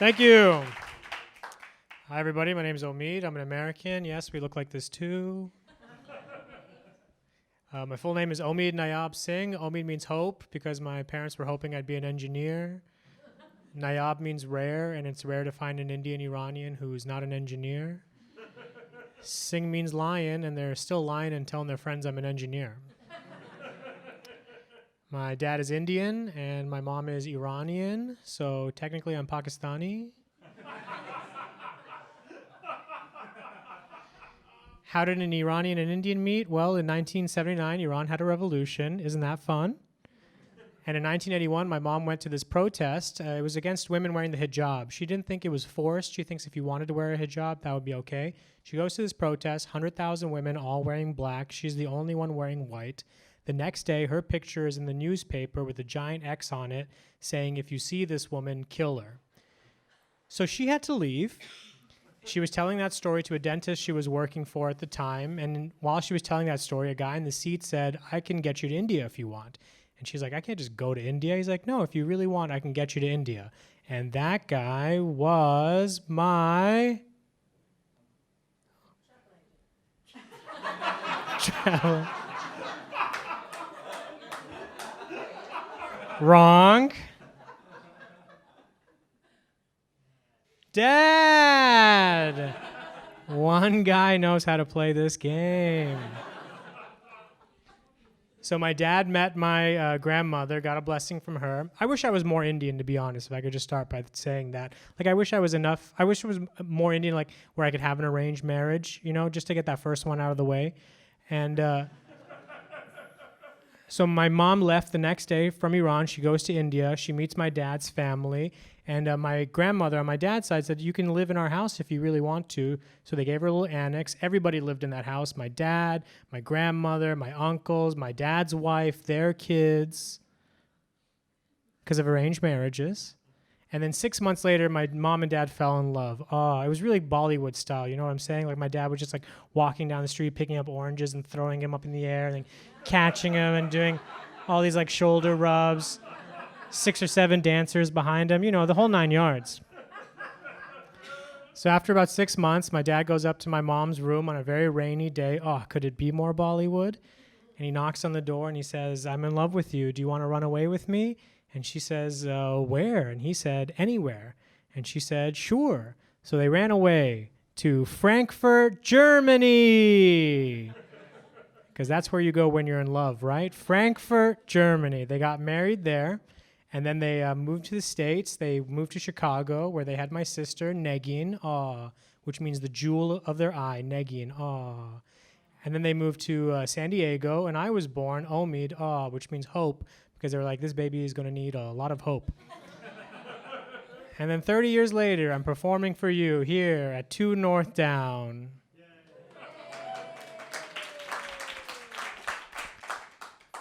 Thank you. Hi, everybody. My name is Omid. I'm an American. Yes, we look like this too. My full name is Omid Nayab Singh. Omid means hope because my parents were hoping I'd be an engineer. Nayab means rare, and it's rare to find an Indian Iranian who's not an engineer. Singh means lion, and they're still lying and telling their friends I'm an engineer. My dad is Indian, and my mom is Iranian, so technically I'm Pakistani. How did an Iranian and Indian meet? Well, in 1979, Iran had a revolution. Isn't that fun? And in 1981, my mom went to this protest. It was against women wearing the hijab. She didn't think it was forced. She thinks if you wanted to wear a hijab, that would be okay. She goes to this protest, 100,000 women all wearing black. She's the only one wearing white. The next day, her picture is in the newspaper with a giant X on it saying, if you see this woman, kill her. So she had to leave. She was telling that story to a dentist she was working for at the time. And while she was telling that story, a guy in the seat said, I can get you to India if you want. And she's like, I can't just go to India. He's like, no, if you really want, I can get you to India. And that guy was my... travel. Wrong. Dad! One guy knows how to play this game. So my dad met my grandmother, got a blessing from her. I wish I was more Indian, to be honest, if I could just start by saying that. Like, I wish I was more Indian, like, where I could have an arranged marriage, you know, just to get that first one out of the way. And so my mom left the next day from Iran. She goes to India. She meets my dad's family. And my grandmother on my dad's side said, you can live in our house if you really want to. So they gave her a little annex. Everybody lived in that house. My dad, my grandmother, my uncles, my dad's wife, their kids, because of arranged marriages. And then 6 months later, my mom and dad fell in love. Oh, it was really Bollywood style. You know what I'm saying? Like, my dad was just like walking down the street, picking up oranges and throwing them up in the air, and then catching them and doing all these like shoulder rubs. 6 or 7 dancers behind him, you know, the whole 9 yards. So after about 6 months, my dad goes up to my mom's room on a very rainy day. Oh, could it be more Bollywood? And he knocks on the door and he says, I'm in love with you. Do you want to run away with me? And she says, where? And he said, anywhere. And she said, sure. So they ran away to Frankfurt, Germany. Because that's where you go when you're in love, right? Frankfurt, Germany. They got married there. And then they moved to the States. They moved to Chicago, where they had my sister, Negin, which means the jewel of their eye, Negin, And then they moved to San Diego, and I was born, Omid, which means hope, because they were like, this baby is going to need a lot of hope. And then 30 years later, I'm performing for you here at 2 North Down.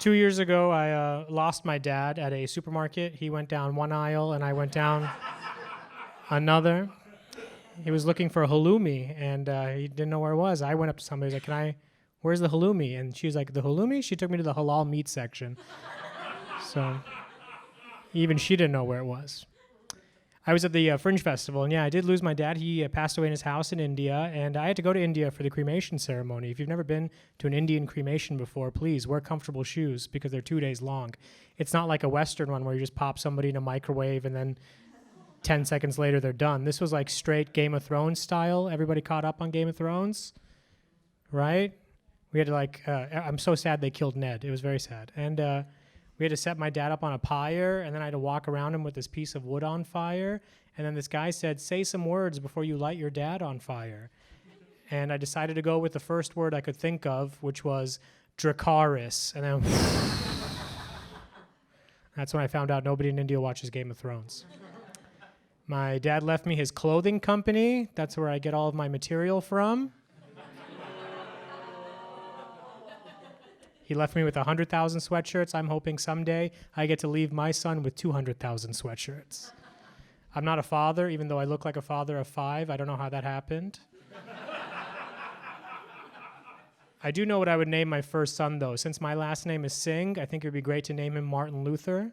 2 years ago, I lost my dad at a supermarket. He went down one aisle, and I went down another. He was looking for a halloumi, and he didn't know where it was. I went up to somebody, was like, where's the halloumi? And she was like, the halloumi? She took me to the halal meat section. So even she didn't know where it was. I was at the Fringe Festival, and yeah, I did lose my dad. He passed away in his house in India, and I had to go to India for the cremation ceremony. If you've never been to an Indian cremation before, please wear comfortable shoes because they're 2 days long. It's not like a Western one where you just pop somebody in a microwave and then 10 seconds later they're done. This was like straight Game of Thrones style. Everybody caught up on Game of Thrones, right? We had to I'm so sad they killed Ned. It was very sad. And we had to set my dad up on a pyre, and then I had to walk around him with this piece of wood on fire. And then this guy said, say some words before you light your dad on fire. And I decided to go with the first word I could think of, which was Dracarys. And then that's when I found out nobody in India watches Game of Thrones. My dad left me his clothing company. That's where I get all of my material from. He left me with 100,000 sweatshirts. I'm hoping someday I get to leave my son with 200,000 sweatshirts. I'm not a father, even though I look like a father of 5. I don't know how that happened. I do know what I would name my first son, though. Since my last name is Singh, I think it would be great to name him Martin Luther.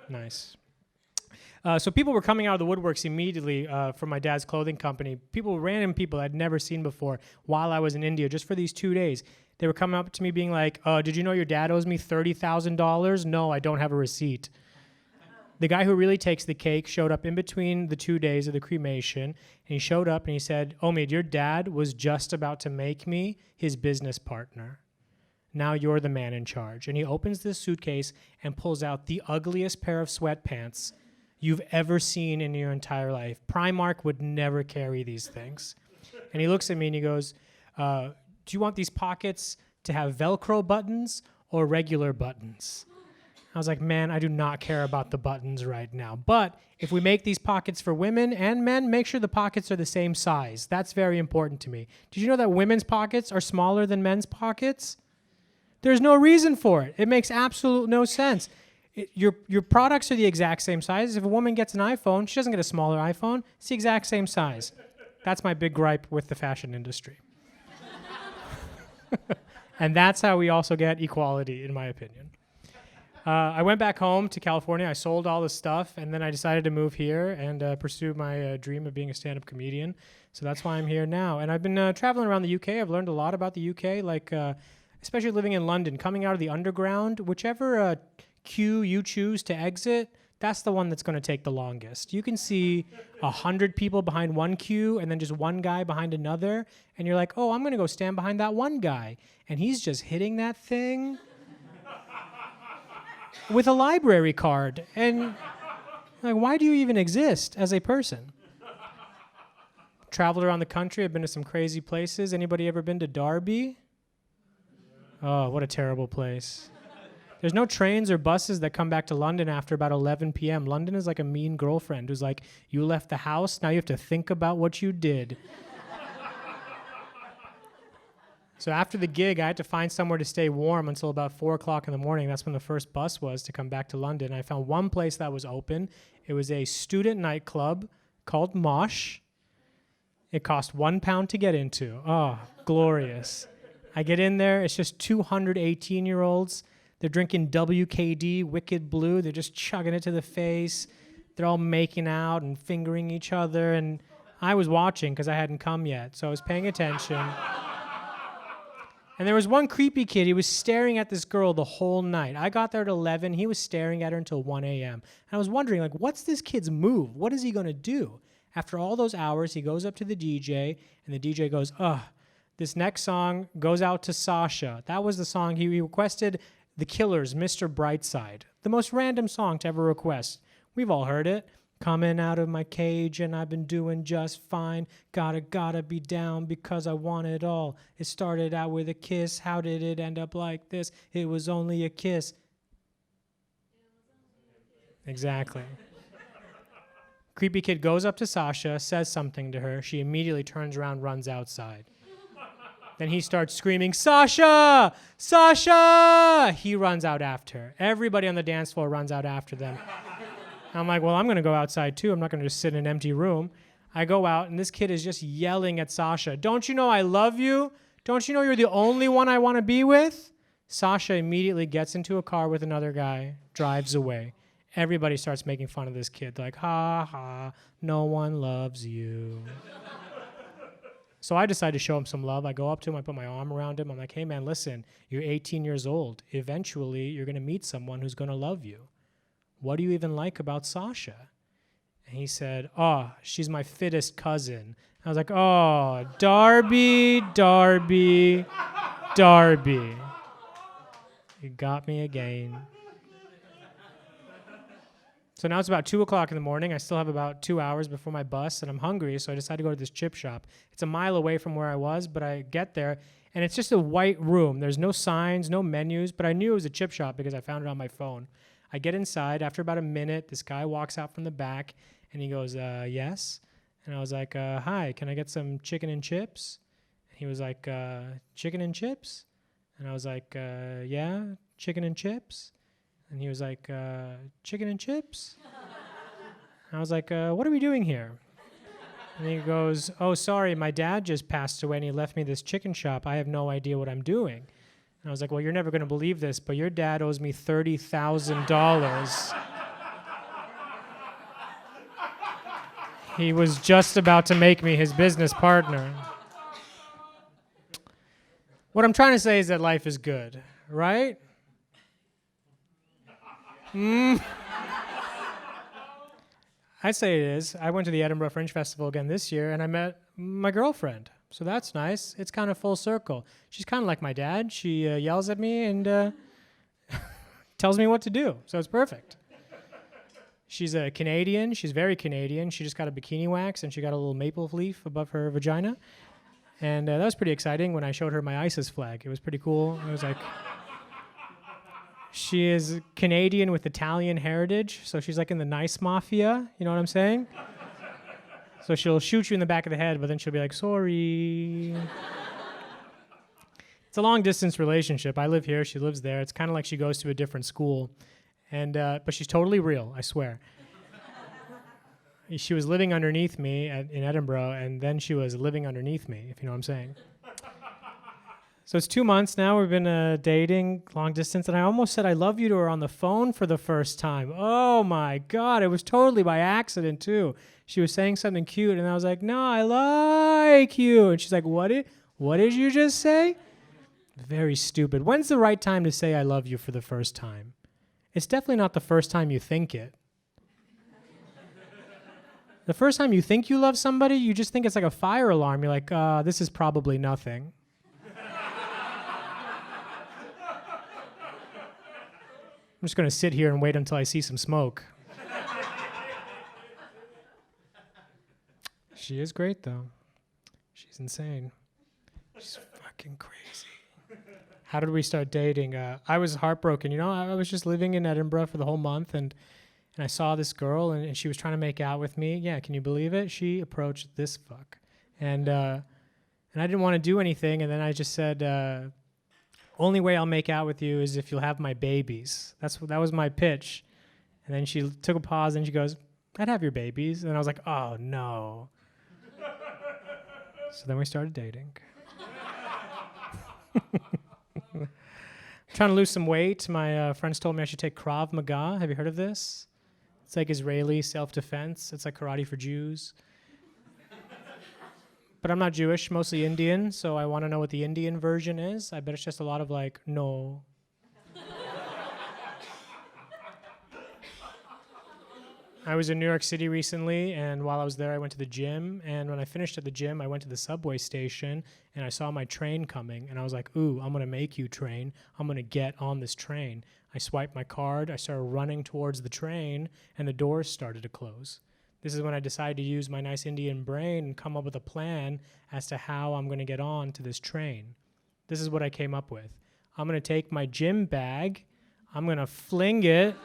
Nice. So people were coming out of the woodworks immediately from my dad's clothing company. Random people I'd never seen before while I was in India, just for these 2 days. They were coming up to me being like, did you know your dad owes me $30,000? No, I don't have a receipt. The guy who really takes the cake showed up in between the 2 days of the cremation, and he showed up and he said, Omid, your dad was just about to make me his business partner. Now you're the man in charge. And he opens this suitcase and pulls out the ugliest pair of sweatpants you've ever seen in your entire life. Primark would never carry these things. And he looks at me and he goes, do you want these pockets to have Velcro buttons or regular buttons? I was like, man, I do not care about the buttons right now. But if we make these pockets for women and men, make sure the pockets are the same size. That's very important to me. Did you know that women's pockets are smaller than men's pockets? There's no reason for it. It makes absolute no sense. Your products are the exact same size. If a woman gets an iPhone, she doesn't get a smaller iPhone. It's the exact same size. That's my big gripe with the fashion industry. And that's how we also get equality, in my opinion. I went back home to California. I sold all the stuff, and then I decided to move here and pursue my dream of being a stand-up comedian. So that's why I'm here now. And I've been traveling around the UK. I've learned a lot about the UK, like especially living in London, coming out of the underground. Whichever queue you choose to exit, that's the one that's going to take the longest. You can see 100 people behind one queue and then just one guy behind another, and you're like, oh, I'm going to go stand behind that one guy. And he's just hitting that thing with a library card. And like, why do you even exist as a person? Traveled around the country. I've been to some crazy places. Anybody ever been to Derby? Oh, what a terrible place. There's no trains or buses that come back to London after about 11 p.m. London is like a mean girlfriend who's like, you left the house, now you have to think about what you did. So after the gig, I had to find somewhere to stay warm until about 4 o'clock in the morning. That's when the first bus was to come back to London. I found one place that was open. It was a student nightclub called Mosh. It cost £1 to get into. Oh, glorious. I get in there. It's just 200 18-year-olds. They're drinking WKD, Wicked Blue. They're just chugging it to the face. They're all making out and fingering each other. And I was watching because I hadn't come yet, so I was paying attention. And there was one creepy kid. He was staring at this girl the whole night. I got there at 11. He was staring at her until 1 a.m. And I was wondering, like, what's this kid's move? What is he going to do? After all those hours, he goes up to the DJ, and the DJ goes, this next song goes out to Sasha. That was the song he requested. The Killers, Mr. Brightside. The most random song to ever request. We've all heard it. Coming out of my cage and I've been doing just fine. Gotta be down because I want it all. It started out with a kiss. How did it end up like this? It was only a kiss. Exactly. Creepy kid goes up to Sasha, says something to her. She immediately turns around, runs outside. Then he starts screaming, Sasha! Sasha! He runs out after her. Everybody on the dance floor runs out after them. I'm like, well, I'm going to go outside too. I'm not going to just sit in an empty room. I go out, and this kid is just yelling at Sasha. Don't you know I love you? Don't you know you're the only one I want to be with? Sasha immediately gets into a car with another guy, drives away. Everybody starts making fun of this kid. They're like, ha, ha, no one loves you. So I decide to show him some love. I go up to him. I put my arm around him. I'm like, hey, man, listen, you're 18 years old. Eventually, you're going to meet someone who's going to love you. What do you even like about Sasha? And he said, she's my fittest cousin. I was like, Darby. You got me again. So now it's about 2 o'clock in the morning. I still have about 2 hours before my bus, and I'm hungry, so I decided to go to this chip shop. It's a mile away from where I was, but I get there, and it's just a white room. There's no signs, no menus, but I knew it was a chip shop because I found it on my phone. I get inside. After about a minute, this guy walks out from the back, and he goes, yes? And I was like, hi, can I get some chicken and chips? And he was like, chicken and chips? And I was like, yeah, chicken and chips? And he was like, chicken and chips? And I was like, what are we doing here? And he goes, oh, sorry, my dad just passed away and he left me this chicken shop. I have no idea what I'm doing. And I was like, well, you're never going to believe this, but your dad owes me $30,000. He was just about to make me his business partner. What I'm trying to say is that life is good, right? I say it is. I went to the Edinburgh Fringe Festival again this year, and I met my girlfriend. So that's nice. It's kind of full circle. She's kind of like my dad. She yells at me and tells me what to do. So it's perfect. She's a Canadian. She's very Canadian. She just got a bikini wax, and she got a little maple leaf above her vagina. And that was pretty exciting when I showed her my ISIS flag. It was pretty cool. It was like... She is Canadian with Italian heritage, so she's like in the nice mafia, you know what I'm saying? So she'll shoot you in the back of the head, but then she'll be like, sorry. It's a long-distance relationship. I live here, she lives there. It's kind of like she goes to a different school. And but she's totally real, I swear. She was living underneath me in Edinburgh, and then she was living underneath me, if you know what I'm saying. So it's 2 months now. We've been dating long distance, and I almost said I love you to her on the phone for the first time. Oh my God, it was totally by accident too. She was saying something cute, and I was like, no, I like you. And she's like, what did you just say? Very stupid. When's the right time to say I love you for the first time? It's definitely not the first time you think it. The first time you think you love somebody, you just think it's like a fire alarm. You're like, this is probably nothing. I'm just going to sit here and wait until I see some smoke. She is great, though. She's insane. She's fucking crazy. How did we start dating? I was heartbroken. You know, I was just living in Edinburgh for the whole month, and I saw this girl, and she was trying to make out with me. Yeah, can you believe it? She approached this fuck. And I didn't want to do anything, and then I just said... only way I'll make out with you is if you'll have my babies. That was my pitch. And then she took a pause and she goes, I'd have your babies. And I was like, oh no. So then we started dating. Trying to lose some weight. My friends told me I should take Krav Maga. Have you heard of this? It's like Israeli self-defense. It's like karate for Jews. But I'm not Jewish, mostly Indian, so I want to know what the Indian version is. I bet it's just a lot of like, no. I was in New York City recently, and while I was there, I went to the gym. And when I finished at the gym, I went to the subway station, and I saw my train coming. And I was like, ooh, I'm going to make you train. I'm going to get on this train. I swiped my card. I started running towards the train, and the doors started to close. This is when I decided to use my nice Indian brain and come up with a plan as to how I'm going to get on to this train. This is what I came up with. I'm going to take my gym bag. I'm going to fling it.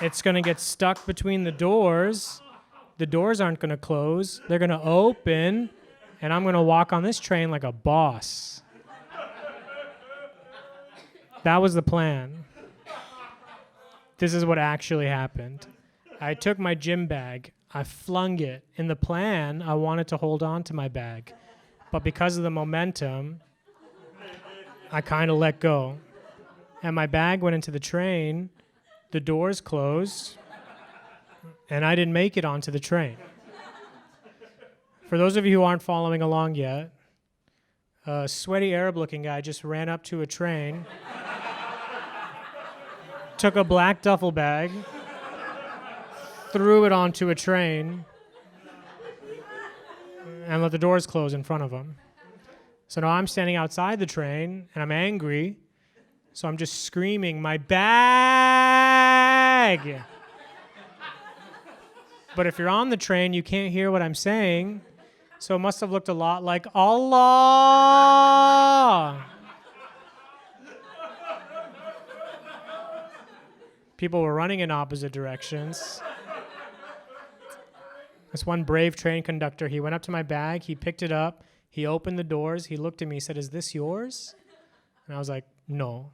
It's going to get stuck between the doors. The doors aren't going to close. They're going to open. And I'm going to walk on this train like a boss. That was the plan. This is what actually happened. I took my gym bag, I flung it. In the plan, I wanted to hold on to my bag. But because of the momentum, I kind of let go. And my bag went into the train, the doors closed, and I didn't make it onto the train. For those of you who aren't following along yet, a sweaty Arab-looking guy just ran up to a train, took a black duffel bag, threw it onto a train, and let the doors close in front of him. So now I'm standing outside the train, and I'm angry, so I'm just screaming, my bag! But if you're on the train, you can't hear what I'm saying, so it must have looked a lot like Allah! People were running in opposite directions. This one brave train conductor, he went up to my bag, he picked it up, he opened the doors, he looked at me, he said, is this yours? And I was like, no.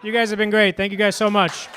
You guys have been great. Thank you guys so much.